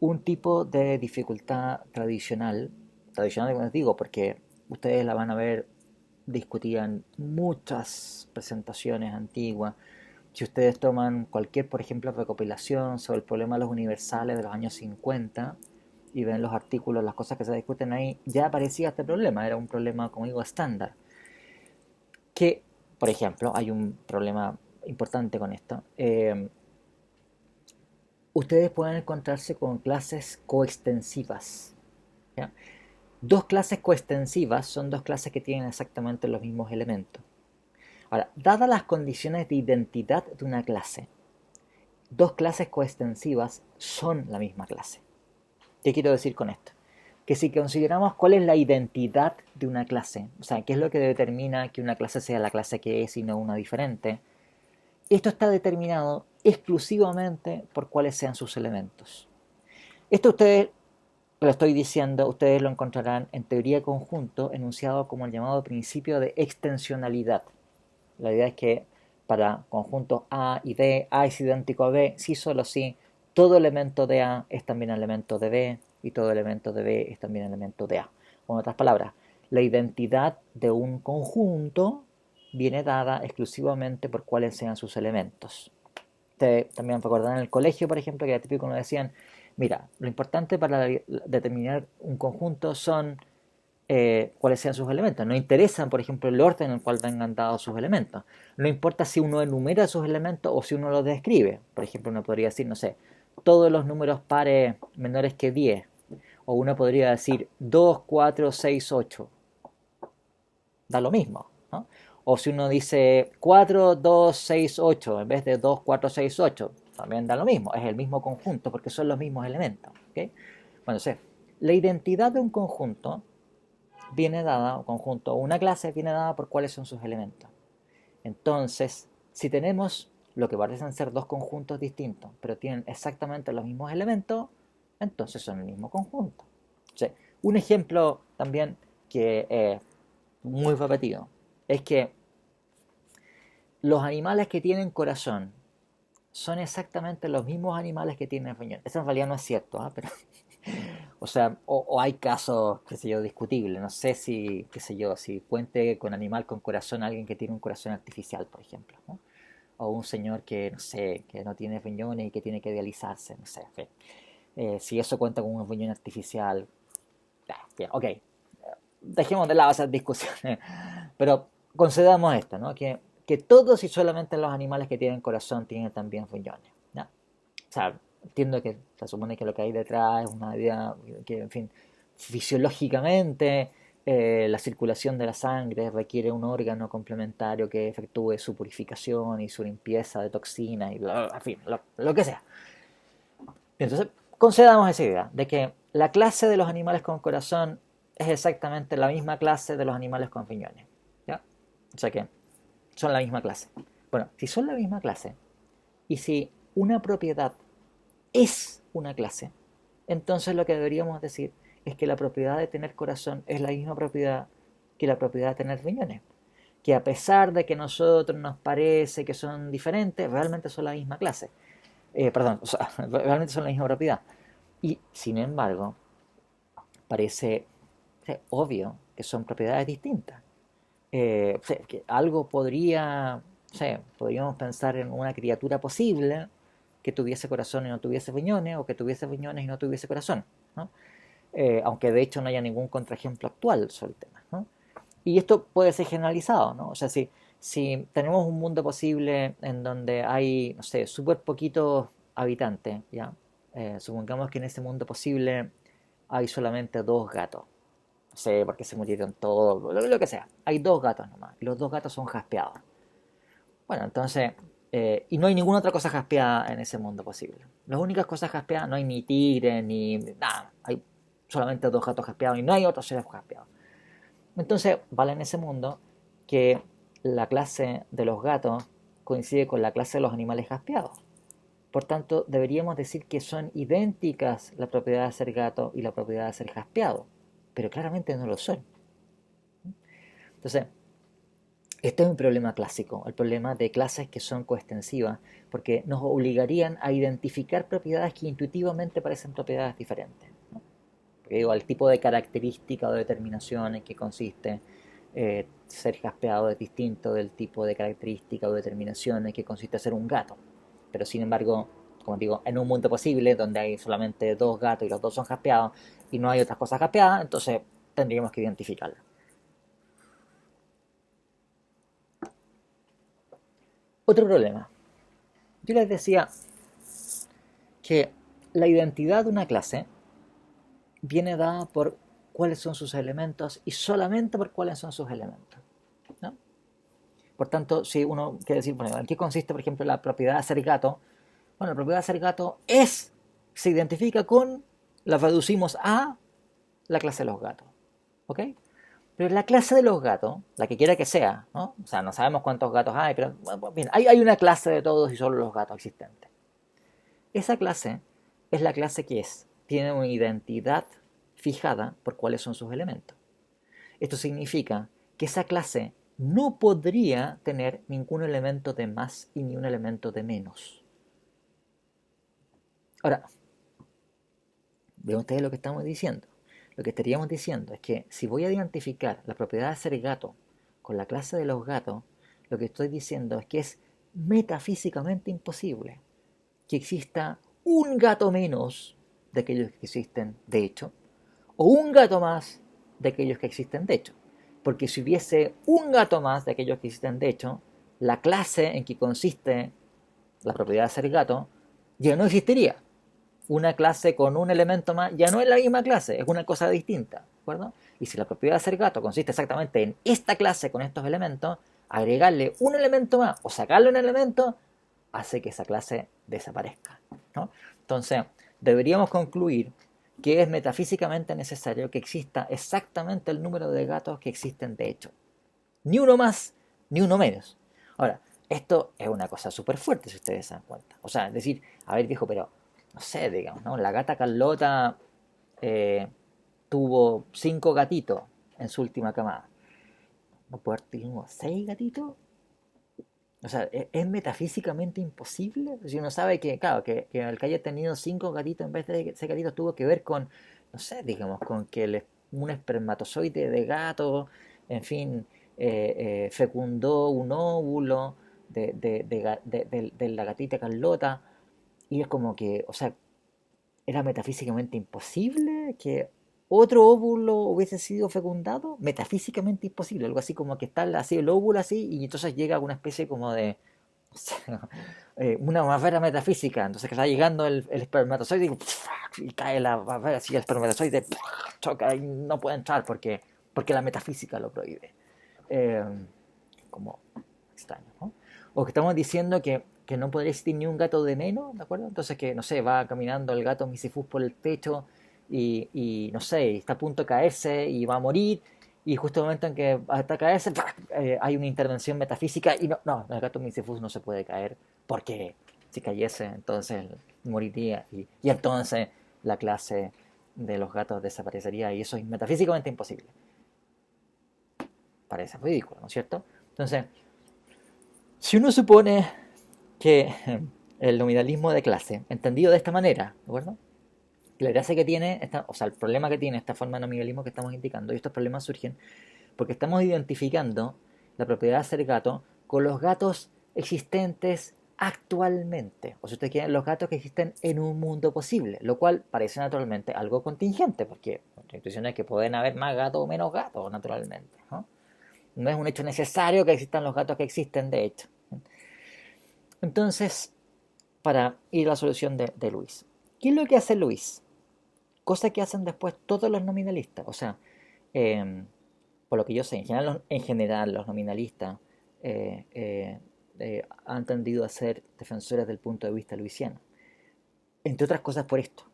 un tipo de dificultad tradicional como les digo, porque ustedes la van a ver discutida en muchas presentaciones antiguas. Si ustedes toman cualquier, por ejemplo, recopilación sobre el problema de los universales de los años 50 y ven los artículos, las cosas que se discuten ahí, ya aparecía este problema, era un problema, como digo, estándar. Que, por ejemplo, hay un problema importante con esto. Ustedes pueden encontrarse con clases coextensivas. ¿Ya? Dos clases coextensivas son dos clases que tienen exactamente los mismos elementos. Ahora, dadas las condiciones de identidad de una clase, dos clases coextensivas son la misma clase. ¿Qué quiero decir con esto? Que si consideramos cuál es la identidad de una clase, o sea, qué es lo que determina que una clase sea la clase que es y no una diferente, esto está determinado exclusivamente por cuáles sean sus elementos. Esto ustedes, lo estoy diciendo, ustedes lo encontrarán en teoría de conjunto, enunciado como el llamado principio de extensionalidad. La idea es que para conjuntos A y B, A es idéntico a B, si solo si todo elemento de A es también elemento de B y todo elemento de B es también elemento de A. En otras palabras, la identidad de un conjunto viene dada exclusivamente por cuáles sean sus elementos. Ustedes también recordarán en el colegio, por ejemplo, que era típico, nos decían, mira, lo importante para determinar un conjunto son cuáles sean sus elementos. No interesa, por ejemplo, el orden en el cual vengan dados sus elementos. No importa si uno enumera sus elementos o si uno los describe. Por ejemplo, uno podría decir, no sé, todos los números pares menores que 10. O uno podría decir 2, 4, 6, 8. Da lo mismo, ¿no? O si uno dice 4, 2, 6, 8 en vez de 2, 4, 6, 8, también da lo mismo. Es el mismo conjunto porque son los mismos elementos. ¿Okay? Bueno, sí, la identidad de un conjunto viene dada, o conjunto, o una clase viene dada por cuáles son sus elementos. Entonces, si tenemos lo que parecen ser dos conjuntos distintos, pero tienen exactamente los mismos elementos, entonces son el mismo conjunto. O sea, un ejemplo también que es muy repetido es que los animales que tienen corazón son exactamente los mismos animales que tienen riñón. Eso en realidad no es cierto, ¿eh? Pero o sea, o hay casos, qué sé yo, discutibles. No sé si, qué sé yo, si cuente con animal con corazón alguien que tiene un corazón artificial, por ejemplo, ¿no? O un señor que, no sé, que no tiene riñones y que tiene que dializarse, no sé, en fin. Si eso cuenta con un riñón artificial, bien, ok. Dejemos de lado esas discusiones. Pero concedamos esto, ¿no? Que todos y solamente los animales que tienen corazón tienen también riñones, ¿no? O sea, entiendo que se supone que lo que hay detrás es una idea que, en fin, fisiológicamente la circulación de la sangre requiere un órgano complementario que efectúe su purificación y su limpieza de toxinas, y en fin, lo que sea. Entonces, concedamos esa idea de que la clase de los animales con corazón es exactamente la misma clase de los animales con riñones. ¿Ya? O sea que son la misma clase. Bueno, si son la misma clase y si una propiedad es una clase, entonces lo que deberíamos decir es que la propiedad de tener corazón es la misma propiedad que la propiedad de tener riñones. Que a pesar de que a nosotros nos parece que son diferentes, realmente son la misma clase. Perdón, o sea, realmente son la misma propiedad. Y sin embargo, parece obvio que son propiedades distintas. Que algo podría, podríamos pensar en una criatura posible que tuviese corazón y no tuviese riñones, o que tuviese riñones y no tuviese corazón, ¿no? Aunque de hecho no haya ningún contraejemplo actual sobre el tema, ¿no? Y esto puede ser generalizado, ¿no? O sea, si tenemos un mundo posible en donde hay, no sé, súper poquitos habitantes, ¿ya? Supongamos que en ese mundo posible hay solamente dos gatos. No sé, porque se murieron todos, lo que sea. Hay dos gatos nomás. Y los dos gatos son jaspeados. Bueno, entonces, y no hay ninguna otra cosa jaspeada en ese mundo posible. Las únicas cosas jaspeadas, no hay ni tigre, ni nada. Hay solamente dos gatos jaspeados y no hay otros seres jaspeados. Entonces, vale en ese mundo que la clase de los gatos coincide con la clase de los animales jaspeados. Por tanto, deberíamos decir que son idénticas la propiedad de ser gato y la propiedad de ser jaspeado. Pero claramente no lo son. Entonces, este es un problema clásico, el problema de clases que son coextensivas, porque nos obligarían a identificar propiedades que intuitivamente parecen propiedades diferentes, ¿no? Porque digo, el tipo de característica o determinación en que consiste ser jaspeado es distinto del tipo de característica o determinación en que consiste ser un gato. Pero sin embargo, como digo, en un mundo posible donde hay solamente dos gatos y los dos son jaspeados y no hay otras cosas jaspeadas, entonces tendríamos que identificarlas. Otro problema. Yo les decía que la identidad de una clase viene dada por cuáles son sus elementos y solamente por cuáles son sus elementos, ¿no? Por tanto, si uno quiere decir, bueno, ¿en qué consiste, por ejemplo, la propiedad de ser gato? Bueno, la propiedad de ser gato se identifica con, la reducimos a la clase de los gatos, ¿ok? Pero la clase de los gatos, la que quiera que sea, ¿no? O sea, no sabemos cuántos gatos hay, pero bueno, bien, hay una clase de todos y solo los gatos existentes. Esa clase es la clase que tiene una identidad fijada por cuáles son sus elementos. Esto significa que esa clase no podría tener ningún elemento de más y ni un elemento de menos. Ahora, vean ustedes lo que estamos diciendo. Lo que estaríamos diciendo es que si voy a identificar la propiedad de ser gato con la clase de los gatos, lo que estoy diciendo es que es metafísicamente imposible que exista un gato menos de aquellos que existen de hecho, o un gato más de aquellos que existen de hecho. Porque si hubiese un gato más de aquellos que existen de hecho, la clase en que consiste la propiedad de ser gato ya no existiría. Una clase con un elemento más ya no es la misma clase, es una cosa distinta, ¿de acuerdo? Y si la propiedad de ser gato consiste exactamente en esta clase con estos elementos, agregarle un elemento más o sacarle un elemento hace que esa clase desaparezca, ¿no? Entonces, deberíamos concluir que es metafísicamente necesario que exista exactamente el número de gatos que existen de hecho. Ni uno más, ni uno menos. Ahora, esto es una cosa súper fuerte si ustedes se dan cuenta. O sea, es decir, a ver viejo, pero no sé, digamos, ¿no? La gata Carlota eh, tuvo 5 gatitos en su última camada. ¿No puede haber tenido 6 gatitos? O sea, es metafísicamente imposible. Si uno sabe que, claro, que el que haya tenido 5 gatitos en vez de 6 gatitos tuvo que ver con, no sé, digamos, con que un espermatozoide de gato, en fin, fecundó un óvulo de la gatita Carlota. Y es como que, o sea, era metafísicamente imposible que otro óvulo hubiese sido fecundado, metafísicamente imposible, algo así como que está así el óvulo así y entonces llega a una especie como de, o sea, una barrera metafísica, entonces que está llegando el espermatozoide y cae la barrera así, el espermatozoide choca y no puede entrar porque la metafísica lo prohíbe. Eh, como extraño, ¿no? O que estamos diciendo que no podría existir ni un gato de menos, ¿de acuerdo? Entonces que, no sé, va caminando el gato Misifus por el techo y no sé, está a punto de caerse y va a morir, y justo en el momento en que hasta caerse, hay una intervención metafísica y no, el gato Misifus no se puede caer porque si cayese entonces moriría y entonces la clase de los gatos desaparecería y eso es metafísicamente imposible. Parece ridículo, ¿no es cierto? Entonces, si uno supone que el nominalismo de clase, entendido de esta manera, ¿de acuerdo? La gracia que tiene, o sea, el problema que tiene esta forma de nominalismo que estamos indicando, y estos problemas surgen porque estamos identificando la propiedad de ser gato con los gatos existentes actualmente, o si ustedes quieren, los gatos que existen en un mundo posible, lo cual parece naturalmente algo contingente, porque la intuición es que pueden haber más gatos o menos gatos, naturalmente, ¿no? No es un hecho necesario que existan los gatos que existen, de hecho. Entonces, para ir a la solución de Luis, ¿qué es lo que hace Luis? Cosa que hacen después todos los nominalistas. O sea, eh, por lo que yo sé, en general los nominalistas han tendido a ser defensores del punto de vista luisiano. Entre otras cosas por esto.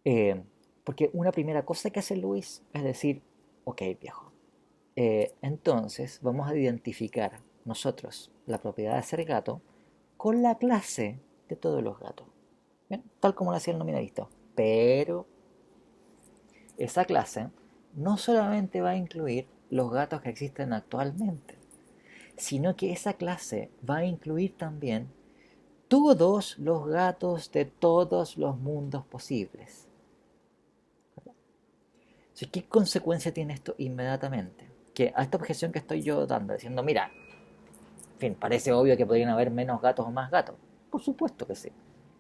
Eh, Porque una primera cosa que hace Luis es decir, ok viejo, entonces vamos a identificar nosotros la propiedad de ser gato con la clase de todos los gatos. ¿Bien? Tal como lo hacía el nominalista. Pero esa clase no solamente va a incluir los gatos que existen actualmente, sino que esa clase va a incluir también todos los gatos de todos los mundos posibles. Entonces, ¿qué consecuencia tiene esto inmediatamente? Que a esta objeción que estoy yo dando, diciendo, mira, en fin, parece obvio que podrían haber menos gatos o más gatos. Por supuesto que sí.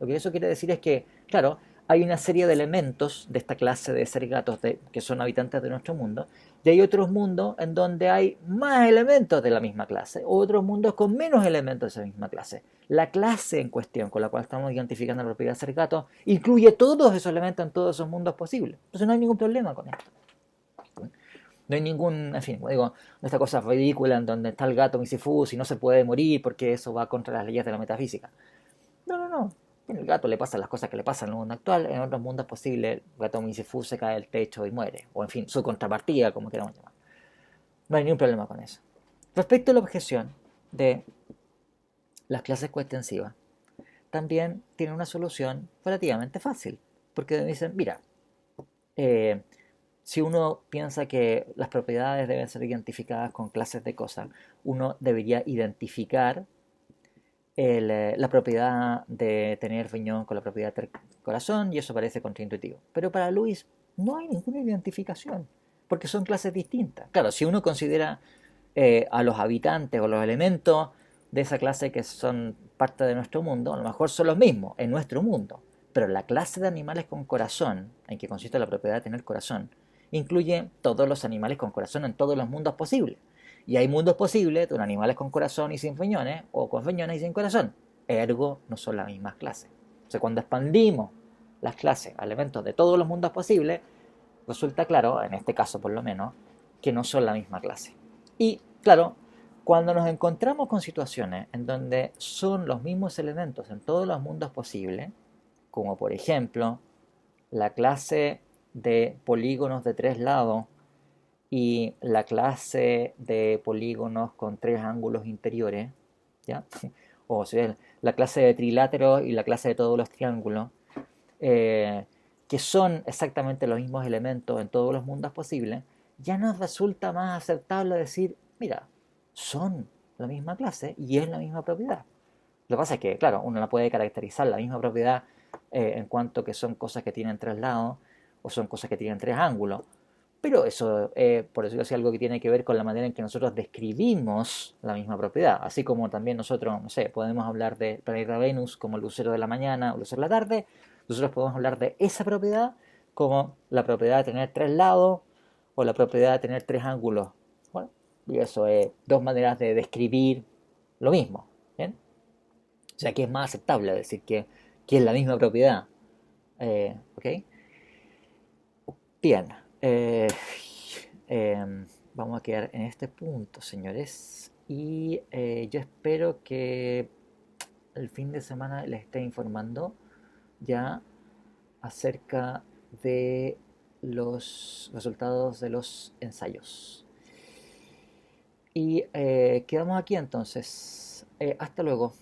Lo que eso quiere decir es que, claro, hay una serie de elementos de esta clase de ser gatos que son habitantes de nuestro mundo, y hay otros mundos en donde hay más elementos de la misma clase, o otros mundos con menos elementos de esa misma clase. La clase en cuestión con la cual estamos identificando la propiedad de ser gato incluye todos esos elementos en todos esos mundos posibles. Entonces no hay ningún problema con esto. No hay ningún, en fin, digo, esta cosa ridícula en donde está el gato Misifus y no se puede morir porque eso va contra las leyes de la metafísica. No. El gato le pasan las cosas que le pasan en el mundo actual, en otros mundos posibles, el gato Misifus se cae del techo y muere. O en fin, su contrapartida, como queramos llamar. No hay ningún problema con eso. Respecto a la objeción de las clases coextensivas, también tiene una solución relativamente fácil. Porque dicen, mira, eh, si uno piensa que las propiedades deben ser identificadas con clases de cosas, uno debería identificar la propiedad de tener riñón con la propiedad de corazón, y eso parece contraintuitivo. Pero para Luis no hay ninguna identificación, porque son clases distintas. Claro, si uno considera a los habitantes o los elementos de esa clase que son parte de nuestro mundo, a lo mejor son los mismos en nuestro mundo. Pero la clase de animales con corazón, en que consiste la propiedad de tener corazón, incluye todos los animales con corazón en todos los mundos posibles. Y hay mundos posibles de animales con corazón y sin riñones, o con riñones y sin corazón. Ergo, no son las mismas clases. O sea, cuando expandimos las clases a elementos de todos los mundos posibles, resulta claro, en este caso por lo menos, que no son la misma clase. Y, claro, cuando nos encontramos con situaciones en donde son los mismos elementos en todos los mundos posibles, como por ejemplo la clase de polígonos de tres lados y la clase de polígonos con tres ángulos interiores, ¿ya? O sea, la clase de triláteros y la clase de todos los triángulos, eh, que son exactamente los mismos elementos en todos los mundos posibles, ya nos resulta más aceptable decir, mira, son la misma clase y es la misma propiedad. Lo que pasa es que, claro, uno la puede caracterizar la misma propiedad en cuanto que son cosas que tienen tres lados o son cosas que tienen tres ángulos. Pero eso, por decirlo así, algo que tiene que ver con la manera en que nosotros describimos la misma propiedad. Así como también nosotros, no sé, podemos hablar de planeta Venus como el lucero de la mañana o lucero de la tarde. Nosotros podemos hablar de esa propiedad como la propiedad de tener tres lados o la propiedad de tener tres ángulos. Bueno, y eso es dos maneras de describir lo mismo. ¿Bien? O sea, que es más aceptable decir que es la misma propiedad. ¿Ok? Bien. Vamos a quedar en este punto, señores. Y yo espero que el fin de semana les esté informando ya acerca de los resultados de los ensayos. Y quedamos aquí entonces. Hasta luego.